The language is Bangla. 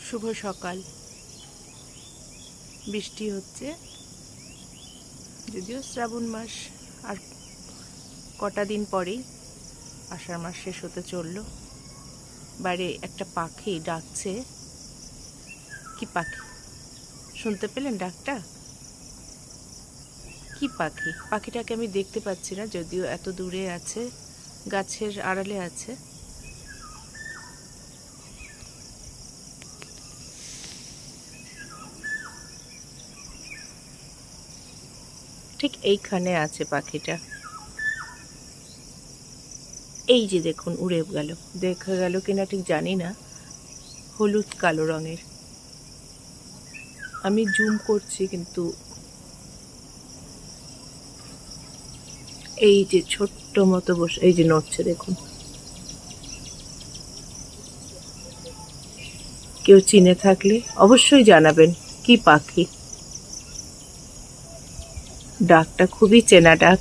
শুভ সকাল। বৃষ্টি হচ্ছে, যদিও শ্রাবণ মাস আর কটা দিন পরেই আষাঢ় মাস শেষ হতে চললো। বাইরে একটা পাখি ডাকছে। কি পাখি শুনতে পেলেন ডাকটা? কি পাখি? পাখিটাকে আমি দেখতে পাচ্ছি না, যদিও এত দূরে আছে, গাছের আড়ালে আছে। ঠিক এইখানে আছে পাখিটা। এই যে দেখুন, উড়ে গেল। দেখা গেল কিনা ঠিক জানি না। হলুদ কালো রঙের। আমি জুম করছি কিন্তু এই যে ছোট্ট মতো বসে, এই যে নড়ছে দেখুন। কেউ চিনে থাকলে অবশ্যই জানাবেন কি পাখি। ডাকটা খুবই চেনা ডাক।